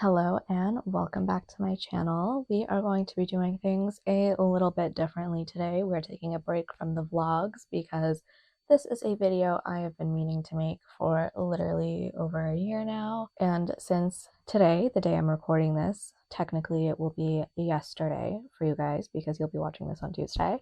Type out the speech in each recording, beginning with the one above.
Hello and welcome back to my channel. We are going to be doing things a little bit differently today. We're taking a break from the vlogs because this is a video I have been meaning to make for literally over a year now. And since today, the day I'm recording this, technically it will be yesterday for you guys because you'll be watching this on Tuesday,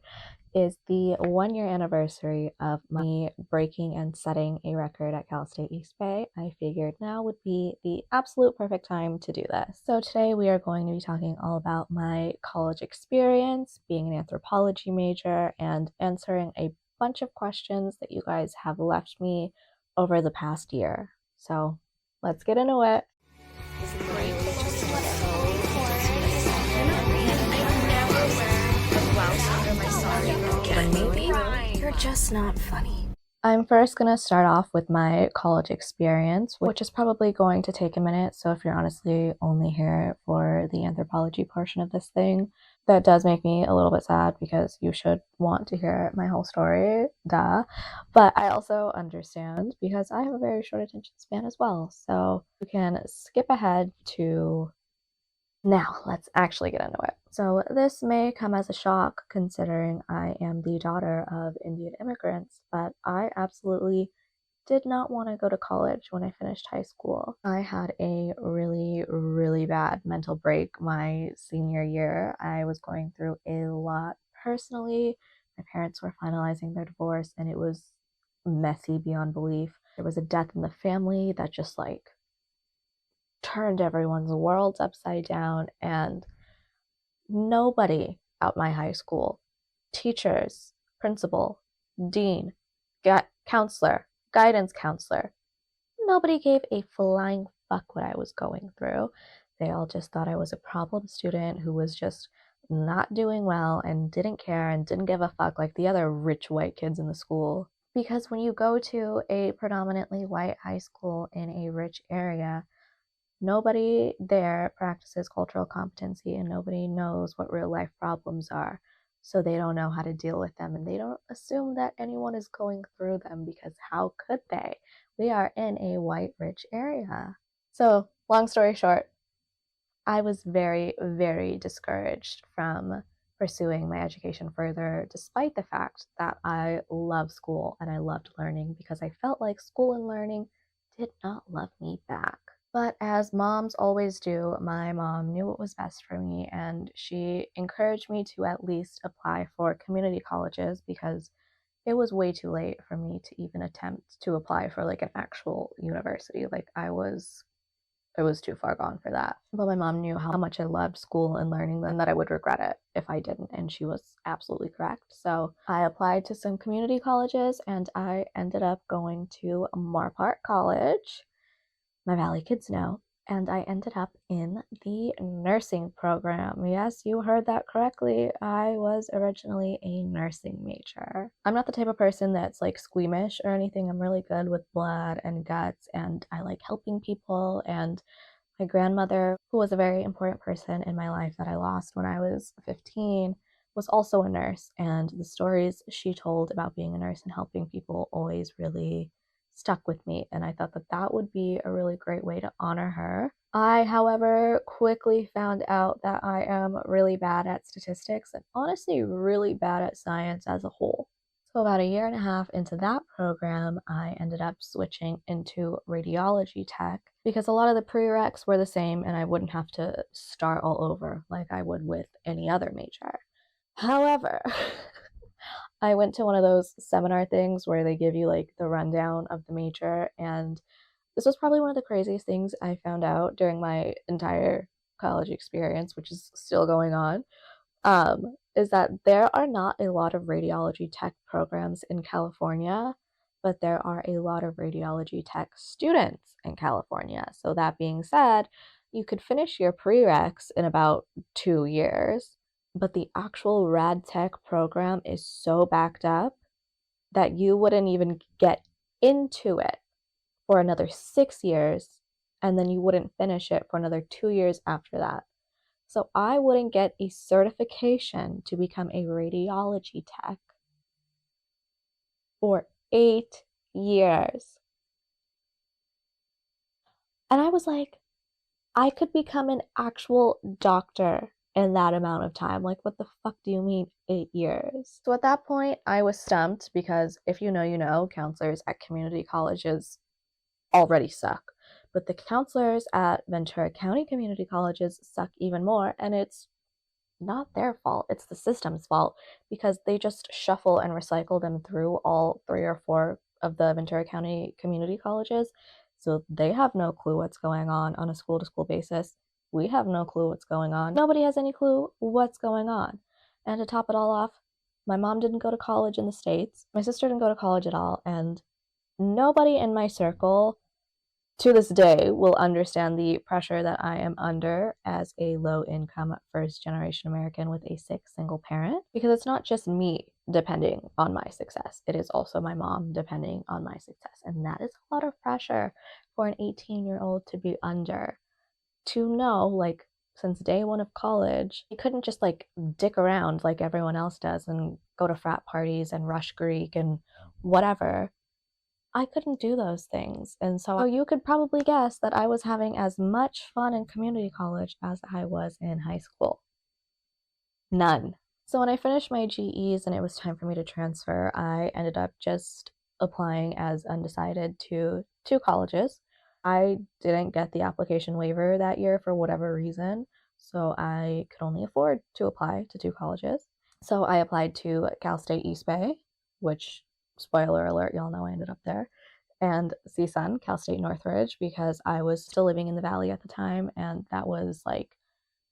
is the 1-year anniversary of me breaking and setting a record at Cal State East Bay. I figured now would be the absolute perfect time to do this. So today we are going to be talking all about my college experience, being an anthropology major, and answering a bunch of questions that you guys have left me over the past year. So let's get into it. Maybe you're just not funny. I'm first going to start off with my college experience, which is probably going to take a minute. So if you're honestly only here for the anthropology portion of this thing, that does make me a little bit sad because you should want to hear my whole story, duh. But I also understand because I have a very short attention span as well. So you can skip ahead to now. Let's actually get into it. So this may come as a shock considering I am the daughter of Indian immigrants, but I absolutely did not want to go to college when I finished high school. I had a really bad mental break my senior year. I was going through a lot personally. My parents were finalizing their divorce and it was messy beyond belief. There was a death in the family that just turned everyone's worlds upside down, and nobody at my high school, teachers, principal, dean, counselor, guidance counselor, nobody gave a flying fuck what I was going through. They all just thought I was a problem student who was just not doing well and didn't care and didn't give a fuck like the other rich white kids in the school. Because when you go to a predominantly white high school in a rich area, nobody there practices cultural competency and nobody knows what real life problems are. So they don't know how to deal with them and they don't assume that anyone is going through them because how could they? We are in a white rich area. So, long story short, I was very discouraged from pursuing my education further, despite the fact that I love school and I loved learning because I felt like school and learning did not love me back. But as moms always do, my mom knew what was best for me and she encouraged me to at least apply for community colleges because it was way too late for me to even attempt to apply for like an actual university. Like it was too far gone for that. But my mom knew how much I loved school and learning and that I would regret it if I didn't, and she was absolutely correct. So I applied to some community colleges and I ended up going to Marpart College. My Valley kids know. And I ended up in the nursing program. Yes, you heard that correctly. I was originally a nursing major. I'm not the type of person that's like squeamish or anything. I'm really good with blood and guts, and I like helping people. And my grandmother, who was a very important person in my life that I lost when I was 15, was also a nurse. And the stories she told about being a nurse and helping people always really stuck with me, and I thought that that would be a really great way to honor her. I, however, quickly found out that I am really bad at statistics and honestly really bad at science as a whole. So about a year and a half into that program, I ended up switching into radiology tech because a lot of the prereqs were the same and I wouldn't have to start all over like I would with any other major. However, I went to one of those seminar things where they give you like the rundown of the major, and this was probably one of the craziest things I found out during my entire college experience, which is still going on, is that there are not a lot of radiology tech programs in California, but there are a lot of radiology tech students in California. So that being said, you could finish your prereqs in about 2 years, but the actual rad tech program is so backed up that you wouldn't even get into it for another 6 years, and then you wouldn't finish it for another 2 years after that. So I wouldn't get a certification to become a radiology tech for 8 years. And I was like, I could become an actual doctor in that amount of time. Like, what the fuck do you mean 8 years? So at that point, I was stumped because if you know, counselors at community colleges already suck. But the counselors at Ventura County community colleges suck even more, and it's not their fault. It's the system's fault because they just shuffle and recycle them through all 3 or 4 of the Ventura County community colleges. So they have no clue what's going on a school to school basis. We have no clue what's going on. Nobody has any clue what's going on. And to top it all off, my mom didn't go to college in the States. My sister didn't go to college at all. And nobody in my circle to this day will understand the pressure that I am under as a low income first generation American with a sick single parent, because it's not just me depending on my success, it is also my mom depending on my success. And that is a lot of pressure for an 18-year-old to be under. To know, like, since day one of college, you couldn't just like dick around like everyone else does and go to frat parties and rush Greek and whatever. I couldn't do those things. And so you could probably guess that I was having as much fun in community college as I was in high school. None. So when I finished my GEs and it was time for me to transfer, I ended up just applying as undecided to 2 colleges. I didn't get the application waiver that year for whatever reason, so I could only afford to apply to 2 colleges. So I applied to Cal State East Bay, which, spoiler alert, y'all know I ended up there, and CSUN, Cal State Northridge, because I was still living in the Valley at the time, and that was like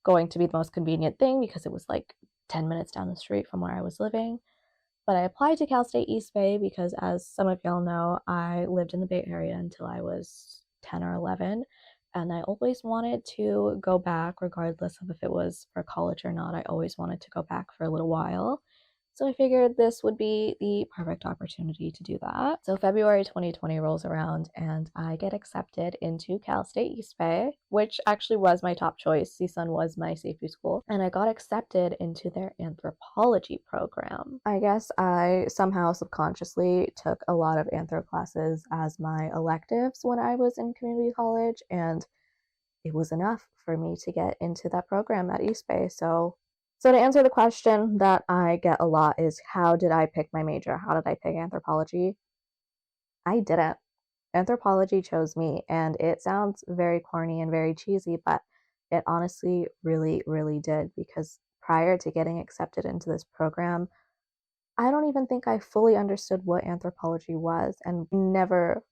going to be the most convenient thing because it was like 10 minutes down the street from where I was living. But I applied to Cal State East Bay because, as some of y'all know, I lived in the Bay Area until I was 10 or 11, and I always wanted to go back, regardless of if it was for college or not. I always wanted to go back for a little while. So I figured this would be the perfect opportunity to do that. So February 2020 rolls around and I get accepted into Cal State East Bay, which actually was my top choice. CSUN was my safety school. And I got accepted into their anthropology program. I guess I somehow subconsciously took a lot of anthro classes as my electives when I was in community college, and it was enough for me to get into that program at East Bay. So to answer the question that I get a lot is, how did I pick my major? How did I pick anthropology? I didn't. Anthropology chose me, and it sounds very corny and very cheesy, but it honestly really, really did, because prior to getting accepted into this program, I don't even think I fully understood what anthropology was and never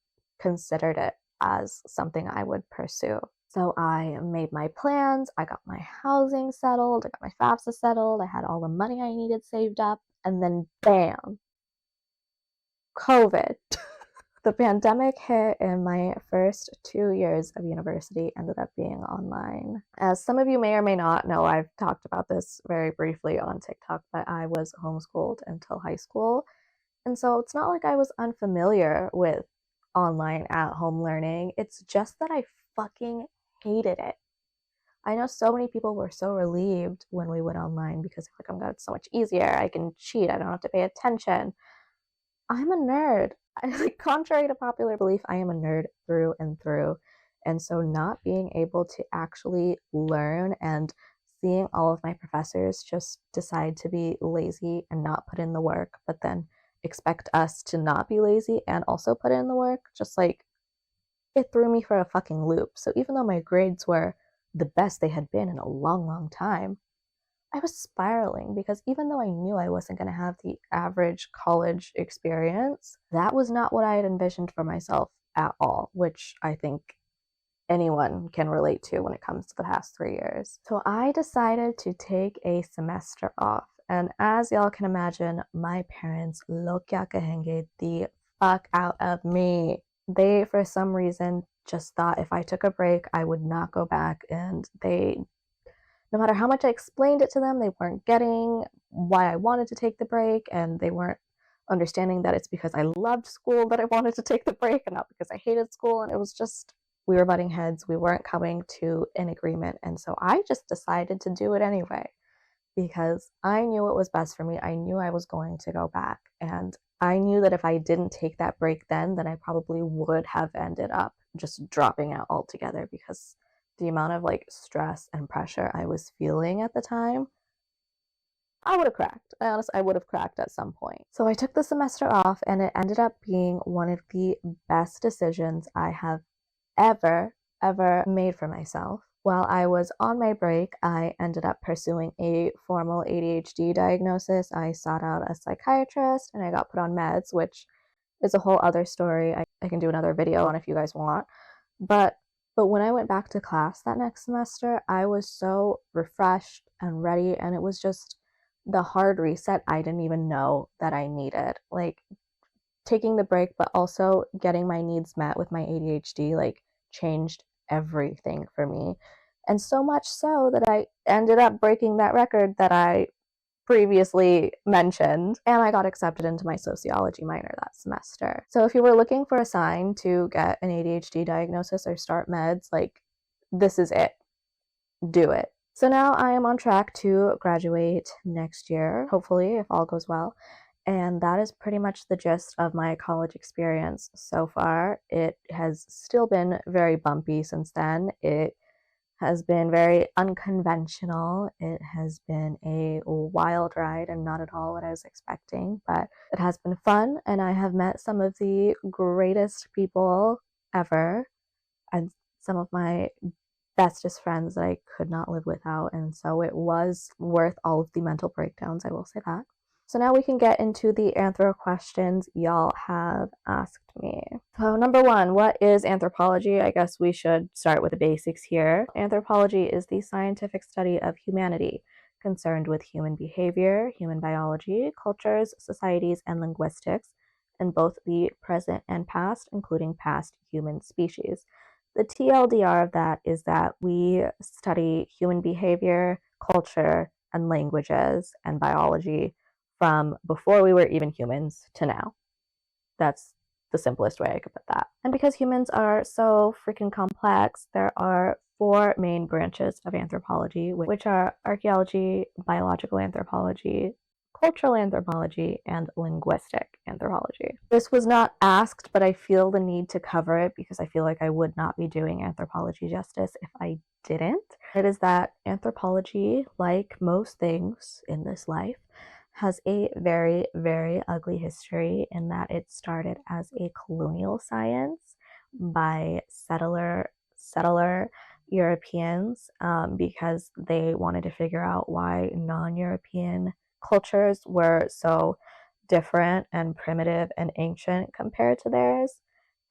considered it as something I would pursue. So I made my plans, I got my housing settled, I got my FAFSA settled, I had all the money I needed saved up, and then bam, COVID. The pandemic hit, and my first 2 years of university ended up being online. As some of you may or may not know, I've talked about this very briefly on TikTok, but I was homeschooled until high school. And so it's not like I was unfamiliar with online at home learning. It's just that I fucking hated it. I know so many people were so relieved when we went online because like, oh my God, it's so much easier. I can cheat. I don't have to pay attention. I'm a nerd. Like, contrary to popular belief, I am a nerd through and through. And so not being able to actually learn and seeing all of my professors just decide to be lazy and not put in the work, but then expect us to not be lazy and also put in the work, just like, it threw me for a fucking loop. So even though my grades were the best they had been in a long, long time, I was spiraling because even though I knew I wasn't going to have the average college experience, that was not what I had envisioned for myself at all, which I think anyone can relate to when it comes to the past 3 years. So I decided to take a semester off. And as y'all can imagine, my parents lo kya kahenge the fuck out of me. They, for some reason, just thought if I took a break, I would not go back. And no matter how much I explained it to them, they weren't getting why I wanted to take the break, and they weren't understanding that it's because I loved school that I wanted to take the break and not because I hated school. And it was just, we were butting heads. We weren't coming to an agreement. And so I just decided to do it anyway because I knew what was best for me. I knew I was going to go back. And I knew that if I didn't take that break then I probably would have ended up just dropping out altogether because the amount of like stress and pressure I was feeling at the time, I would have cracked. I would have cracked at some point. So I took the semester off, and it ended up being one of the best decisions I have ever made for myself. While I was on my break, I ended up pursuing a formal ADHD diagnosis. I sought out a psychiatrist and I got put on meds, which is a whole other story. I can do another video on if you guys want. But when I went back to class that next semester, I was so refreshed and ready, and it was just the hard reset I didn't even know that I needed. Like taking the break, but also getting my needs met with my ADHD, like changed everything for me. And so much so that I ended up breaking that record that I previously mentioned, and I got accepted into my sociology minor that semester. So if you were looking for a sign to get an ADHD diagnosis or start meds, like this is it. Do it. So now I am on track to graduate next year, hopefully, if all goes well. And that is pretty much the gist of my college experience so far. It has still been very bumpy since then. It has been very unconventional. It has been a wild ride and not at all what I was expecting, but it has been fun, and I have met some of the greatest people ever and some of my bestest friends that I could not live without, and so it was worth all of the mental breakdowns, I will say that. So now we can get into the anthro questions y'all have asked me. So number one, what is anthropology? I guess we should start with the basics here. Anthropology is the scientific study of humanity, concerned with human behavior, human biology, cultures, societies, and linguistics, in both the present and past, including past human species. The TLDR of that is that we study human behavior, culture, and languages and biology from before we were even humans to now. That's the simplest way I could put that. And because humans are so freaking complex, there are 4 main branches of anthropology, which are archaeology, biological anthropology, cultural anthropology, and linguistic anthropology. This was not asked, but I feel the need to cover it because I feel like I would not be doing anthropology justice if I didn't. It is that anthropology, like most things in this life, has a very ugly history in that it started as a colonial science by settler Europeans because they wanted to figure out why non-European cultures were so different and primitive and ancient compared to theirs.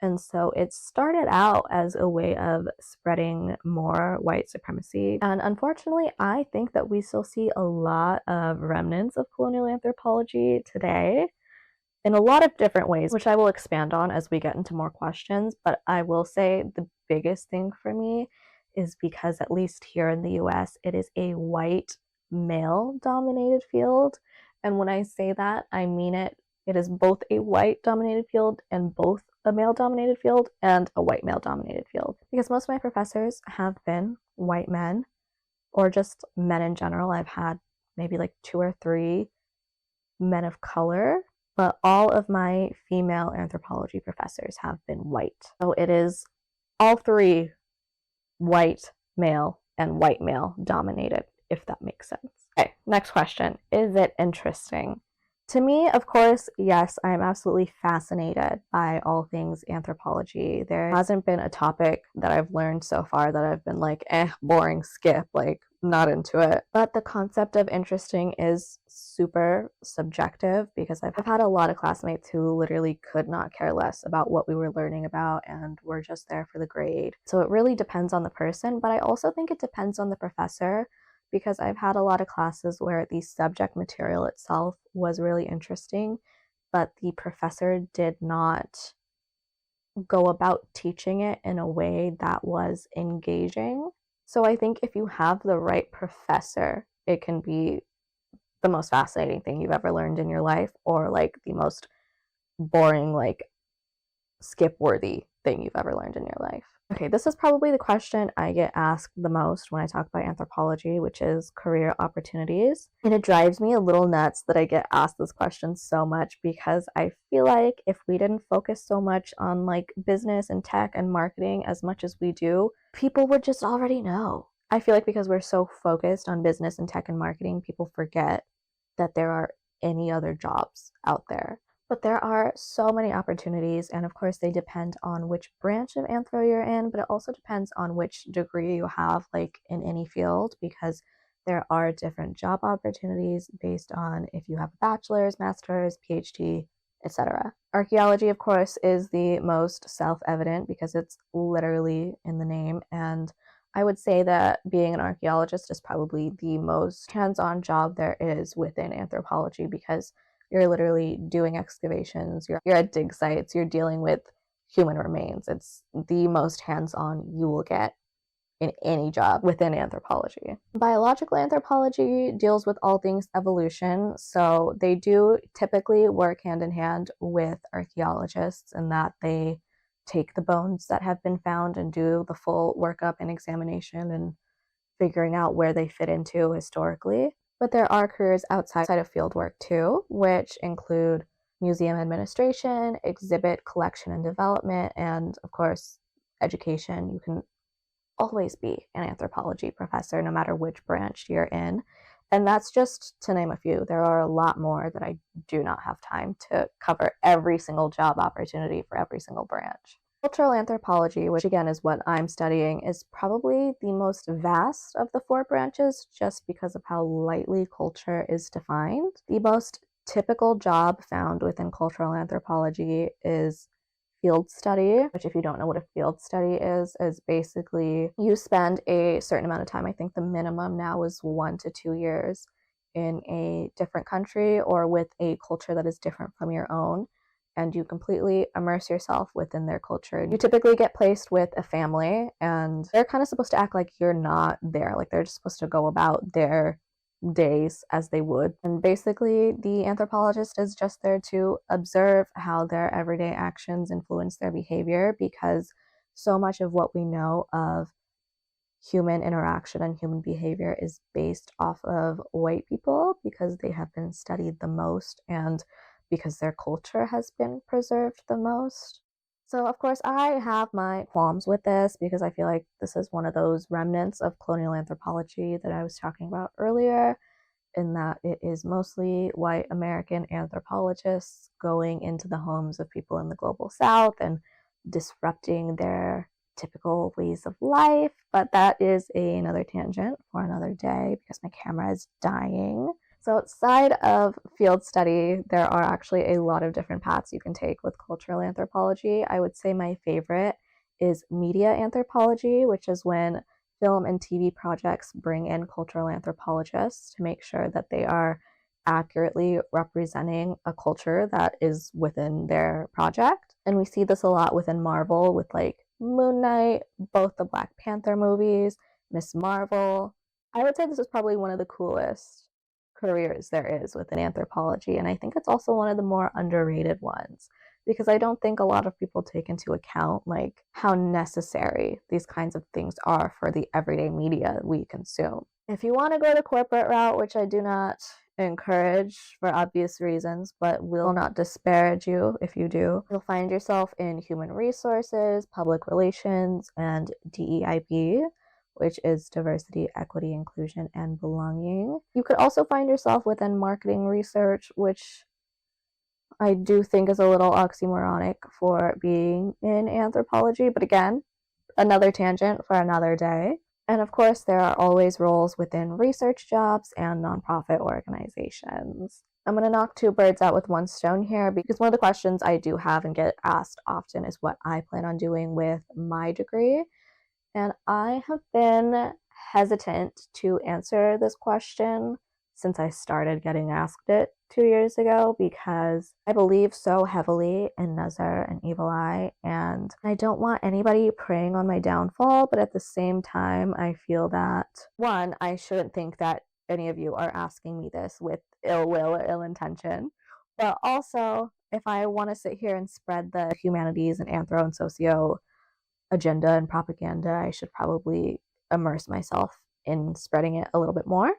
And so it started out as a way of spreading more white supremacy. And unfortunately, I think that we still see a lot of remnants of colonial anthropology today in a lot of different ways, which I will expand on as we get into more questions. But I will say the biggest thing for me is because, at least here in the US, it is a white male dominated field. And when I say that, I mean it. It is both a white dominated field and both a male dominated field and a white male dominated field. Because most of my professors have been white men or just men in general. I've had maybe like 2 or 3 men of color, but all of my female anthropology professors have been white. So it is all 3 white male and white male dominated, if that makes sense. Okay, next question. Is it interesting? To me, of course, yes, I am absolutely fascinated by all things anthropology. There hasn't been a topic that I've learned so far that I've been like, boring, skip, like, not into it. But the concept of interesting is super subjective because I've had a lot of classmates who literally could not care less about what we were learning about and were just there for the grade. So it really depends on the person, but I also think it depends on the professor, because I've had a lot of classes where the subject material itself was really interesting, but the professor did not go about teaching it in a way that was engaging. So I think if you have the right professor, it can be the most fascinating thing you've ever learned in your life, or like the most boring, like skip worthy thing you've ever learned in your life. Okay, this is probably the question I get asked the most when I talk about anthropology, which is career opportunities. And it drives me a little nuts that I get asked this question so much because I feel like if we didn't focus so much on like business and tech and marketing as much as we do, people would just already know. I feel like because we're so focused on business and tech and marketing, people forget that there are any other jobs out there. But there are so many opportunities, and of course, they depend on which branch of anthro you're in, but it also depends on which degree you have, like in any field, because there are different job opportunities based on if you have a bachelor's, master's, PhD, etc. Archaeology, of course, is the most self evident because it's literally in the name, and I would say that being an archaeologist is probably the most hands on job there is within anthropology because you're literally doing excavations, you're at dig sites, you're dealing with human remains. It's the most hands on you will get in any job within anthropology. Biological anthropology deals with all things evolution, so they do typically work hand in hand with archaeologists in that they take the bones that have been found and do the full workup and examination and figuring out where they fit into historically. But there are careers outside of fieldwork too, which include museum administration, exhibit collection and development, and of course, education. You can always be an anthropology professor, no matter which branch you're in. And that's just to name a few. There are a lot more that I do not have time to cover every single job opportunity for every single branch. Cultural anthropology, which again is what I'm studying, is probably the most vast of the four branches just because of how lightly culture is defined. The most typical job found within cultural anthropology is field study, which if you don't know what a field study is basically you spend a certain amount of time. I think the minimum now is 1 to 2 years in a different country or with a culture that is different from your own, and you completely immerse yourself within their culture. You typically get placed with a family, and they're kind of supposed to act like you're not there. Like they're just supposed to go about their days as they would. And basically, the anthropologist is just there to observe how their everyday actions influence their behavior because so much of what we know of human interaction and human behavior is based off of white people because they have been studied the most and because their culture has been preserved the most. So, of course, I have my qualms with this because I feel like this is one of those remnants of colonial anthropology that I was talking about earlier, in that it is mostly white American anthropologists going into the homes of people in the global south and disrupting their typical ways of life. But that is another tangent for another day because my camera is dying. So outside of field study, there are actually a lot of different paths you can take with cultural anthropology. I would say my favorite is media anthropology, which is when film and TV projects bring in cultural anthropologists to make sure that they are accurately representing a culture that is within their project. And we see this a lot within Marvel with like Moon Knight, both the Black Panther movies, Miss Marvel. I would say this is probably one of the coolest careers there is within anthropology, and I think it's also one of the more underrated ones because I don't think a lot of people take into account like how necessary these kinds of things are for the everyday media we consume. If you want to go the corporate route, which I do not encourage for obvious reasons, but will not disparage you if you do, you'll find yourself in human resources, public relations, and DEIB, which is diversity, equity, inclusion, and belonging. You could also find yourself within marketing research, which I do think is a little oxymoronic for being in anthropology, but again, another tangent for another day. And of course, there are always roles within research jobs and nonprofit organizations. I'm going to knock two birds out with one stone here because one of the questions I do have and get asked often is what I plan on doing with my degree. And I have been hesitant to answer this question since I started getting asked it 2 years ago because I believe so heavily in Nazar and Evil Eye, and I don't want anybody preying on my downfall, but at the same time, I feel that, one, I shouldn't think that any of you are asking me this with ill will or ill intention, but also, if I want to sit here and spread the humanities and anthro and socio agenda and propaganda, I should probably immerse myself in spreading it a little bit more.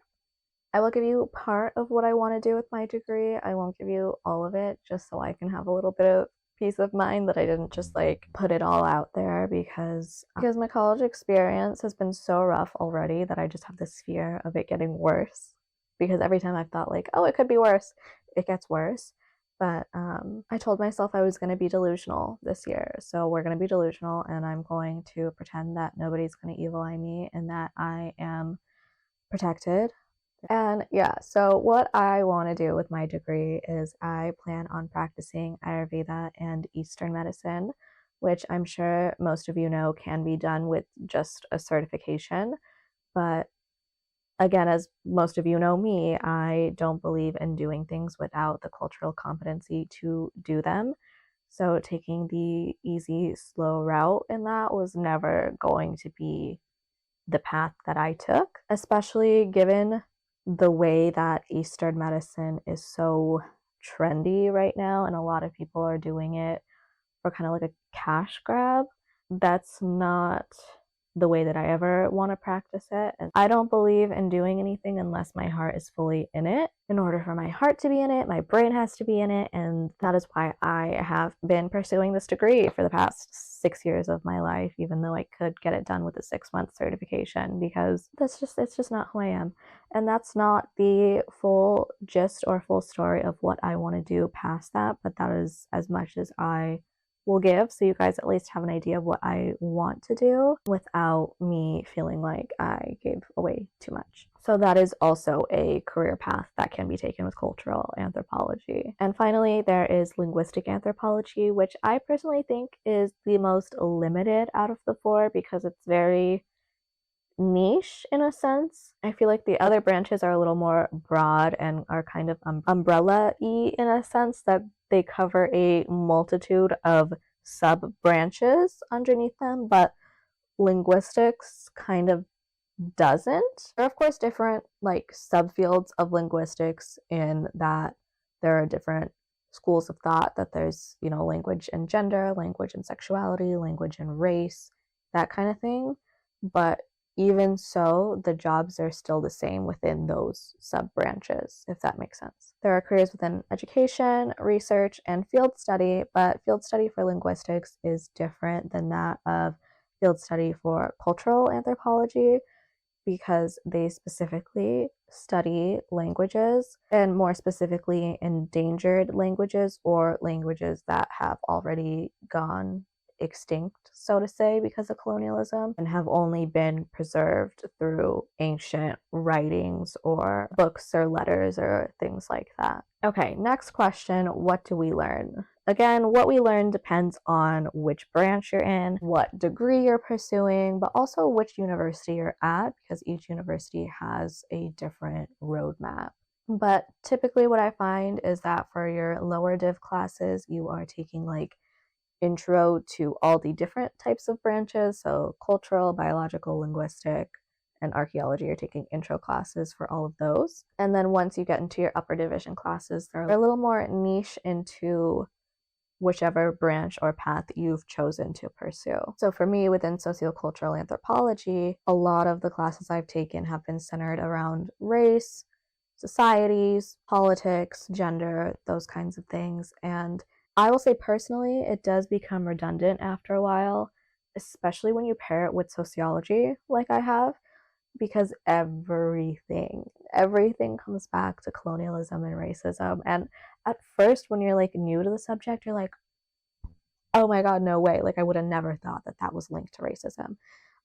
I will give you part of what I want to do with my degree. I won't give you all of it, just so I can have a little bit of peace of mind that I didn't just like put it all out there, because my college experience has been so rough already that I just have this fear of it getting worse, because every time I've thought like, oh, it could be worse, it gets worse. But I told myself I was going to be delusional this year. So we're going to be delusional, and I'm going to pretend that nobody's going to evil eye me and that I am protected. And yeah, so what I want to do with my degree is I plan on practicing Ayurveda and Eastern medicine, which I'm sure most of you know can be done with just a certification. But again, as most of you know me, I don't believe in doing things without the cultural competency to do them. So taking the easy, slow route in that was never going to be the path that I took, especially given the way that Eastern medicine is so trendy right now, and a lot of people are doing it for kind of like a cash grab. That's not the way that I ever want to practice it. And I don't believe in doing anything unless my heart is fully in it. In order for my heart to be in it, my brain has to be in it. And that is why I have been pursuing this degree for the past 6 years of my life, even though I could get it done with a 6-month certification, because it's just not who I am. And that's not the full gist or full story of what I want to do past that, but that is as much as I will give, so you guys at least have an idea of what I want to do without me feeling like I gave away too much. So that is also a career path that can be taken with cultural anthropology. And finally, there is linguistic anthropology, which I personally think is the most limited out of the four, because it's very niche in a sense. I feel like the other branches are a little more broad and are kind of umbrella-y in a sense that they cover a multitude of sub branches underneath them, but linguistics kind of doesn't. There are of course different like subfields of linguistics in that there are different schools of thought, that there's, language and gender, language and sexuality, language and race, that kind of thing. But even so, the jobs are still the same within those sub branches, if that makes sense. There are careers within education, research, and field study, but field study for linguistics is different than that of field study for cultural anthropology, because they specifically study languages, and more specifically endangered languages or languages that have already gone extinct, so to say, because of colonialism, and have only been preserved through ancient writings or books or letters or things like that. Okay, next question, what do we learn? Again, what we learn depends on which branch you're in, what degree you're pursuing, but also which university you're at, because each university has a different roadmap. But typically what I find is that for your lower div classes, you are taking like intro to all the different types of branches. So cultural, biological, linguistic, and archaeology are taking intro classes for all of those. And then once you get into your upper division classes, they're a little more niche into whichever branch or path you've chosen to pursue. So for me, within sociocultural anthropology, a lot of the classes I've taken have been centered around race, societies, politics, gender, those kinds of things. And I will say personally, it does become redundant after a while, especially when you pair it with sociology like I have, because everything comes back to colonialism and racism. And at first, when you're like new to the subject, you're like, oh my god, no way, like I would have never thought that that was linked to racism.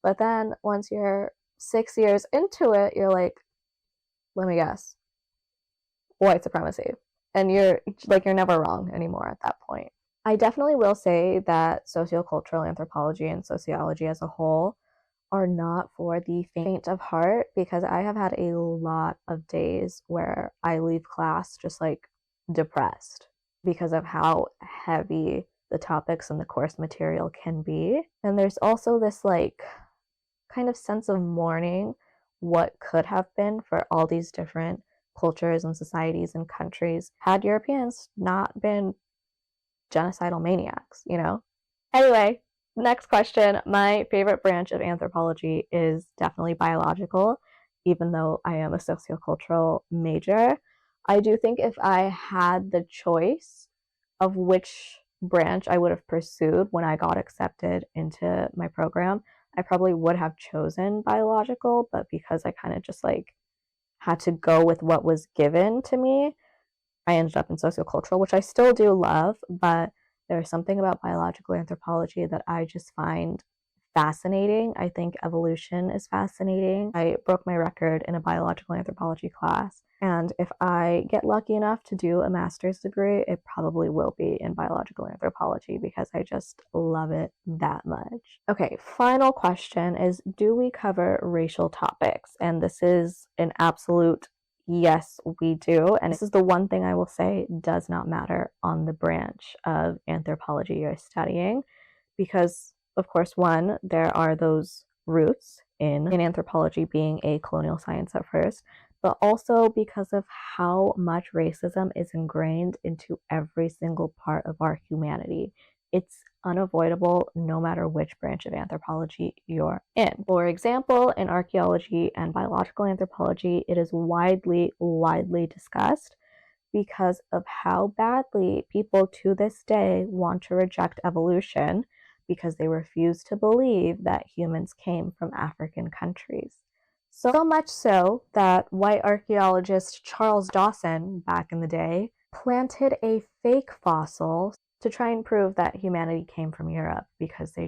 But then once you're 6 years into it, you're like, let me guess, white supremacy. And you're never wrong anymore at that point. I definitely will say that sociocultural anthropology and sociology as a whole are not for the faint of heart, because I have had a lot of days where I leave class just like depressed because of how heavy the topics and the course material can be. And there's also this like kind of sense of mourning what could have been for all these different cultures and societies and countries had Europeans not been genocidal maniacs, Anyway, Next question. My favorite branch of anthropology is definitely biological, even though I am a sociocultural major. I do think if I had the choice of which branch I would have pursued when I got accepted into my program, I probably would have chosen biological, but because I kind of just like had to go with what was given to me, I ended up in sociocultural, which I still do love, but there's something about biological anthropology that I just find fascinating. I think evolution is fascinating. I broke my record in a biological anthropology class. And if I get lucky enough to do a master's degree, it probably will be in biological anthropology because I just love it that much. Okay, final question is, do we cover racial topics? And this is an absolute yes, we do. And this is the one thing I will say does not matter on the branch of anthropology you're studying, because, of course, one, there are those roots in anthropology being a colonial science at first, but also because of how much racism is ingrained into every single part of our humanity. It's unavoidable no matter which branch of anthropology you're in. For example, in archaeology and biological anthropology, it is widely discussed because of how badly people to this day want to reject evolution because they refuse to believe that humans came from African countries. So much so that white archaeologist Charles Dawson, back in the day, planted a fake fossil to try and prove that humanity came from Europe because they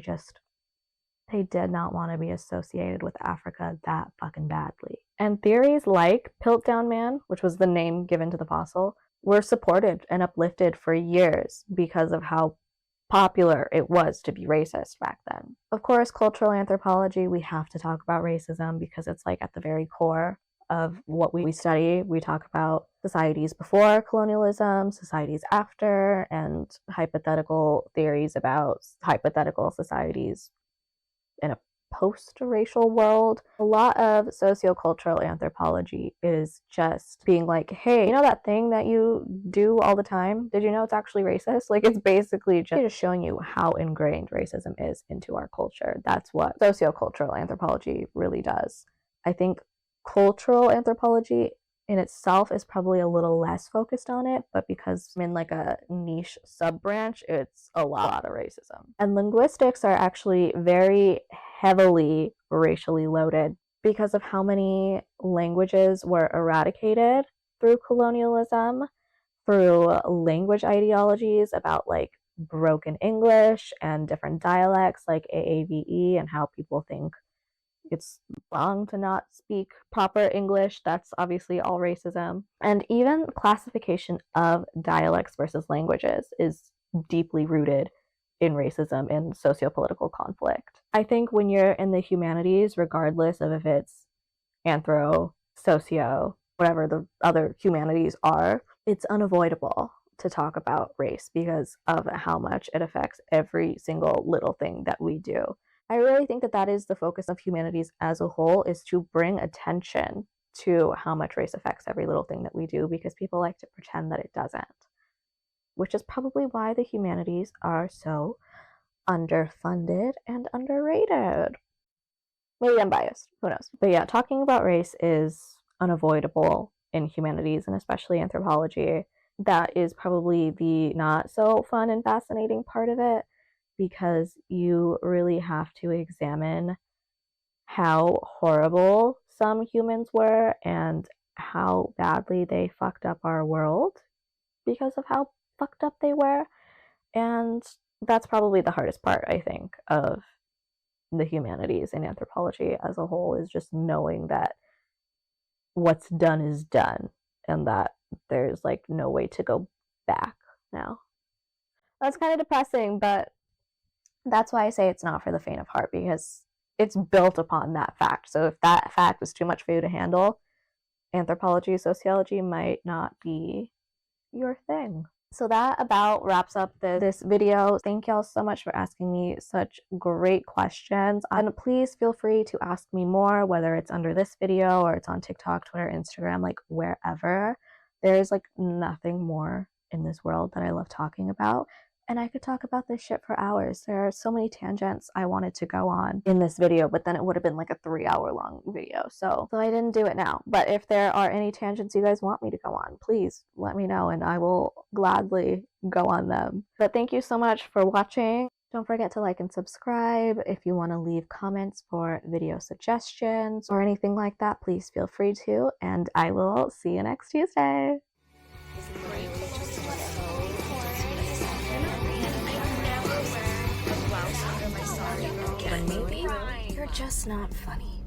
did not want to be associated with Africa that fucking badly. And theories like Piltdown Man, which was the name given to the fossil, were supported and uplifted for years because of how popular it was to be racist back then. Of course, cultural anthropology, we have to talk about racism because it's like at the very core of what we study. We talk about societies before colonialism, societies after, and hypothetical theories about hypothetical societies in a post-racial world. A lot of sociocultural anthropology is just being like, hey, you know that thing that you do all the time? Did you know it's actually racist? Like, it's basically just showing you how ingrained racism is into our culture. That's what sociocultural anthropology really does. I think cultural anthropology in itself is probably a little less focused on it, but because I'm in like a niche sub branch, it's a lot of racism. And linguistics are actually very heavily racially loaded because of how many languages were eradicated through colonialism, through language ideologies about like broken English and different dialects like AAVE, and how people think it's wrong to not speak proper English. That's obviously all racism. And even classification of dialects versus languages is deeply rooted in racism and sociopolitical conflict. I think when you're in the humanities, regardless of if it's anthro, socio, whatever the other humanities are, it's unavoidable to talk about race because of how much it affects every single little thing that we do. I really think that that is the focus of humanities as a whole, is to bring attention to how much race affects every little thing that we do, because people like to pretend that it doesn't, which is probably why the humanities are so underfunded and underrated. Maybe I'm biased, who knows? But yeah, talking about race is unavoidable in humanities and especially anthropology. That is probably the not so fun and fascinating part of it, because you really have to examine how horrible some humans were and how badly they fucked up our world because of how fucked up they were. And that's probably the hardest part, I think, of the humanities and anthropology as a whole, is just knowing that what's done is done and that there's like no way to go back now. That's kind of depressing, but that's why I say it's not for the faint of heart, because it's built upon that fact. So if that fact was too much for you to handle, anthropology, sociology might not be your thing. So that about wraps up this video. Thank y'all so much for asking me such great questions. And please feel free to ask me more, whether it's under this video or it's on TikTok, Twitter, Instagram, like wherever. There's like nothing more in this world that I love talking about. And I could talk about this shit for hours. There are so many tangents I wanted to go on in this video, but then it would have been like a 3-hour long video. So I didn't do it now. But if there are any tangents you guys want me to go on, please let me know and I will gladly go on them. But thank you so much for watching. Don't forget to like and subscribe. If you want to leave comments for video suggestions or anything like that, please feel free to. And I will see you next Tuesday. Maybe you're just not funny.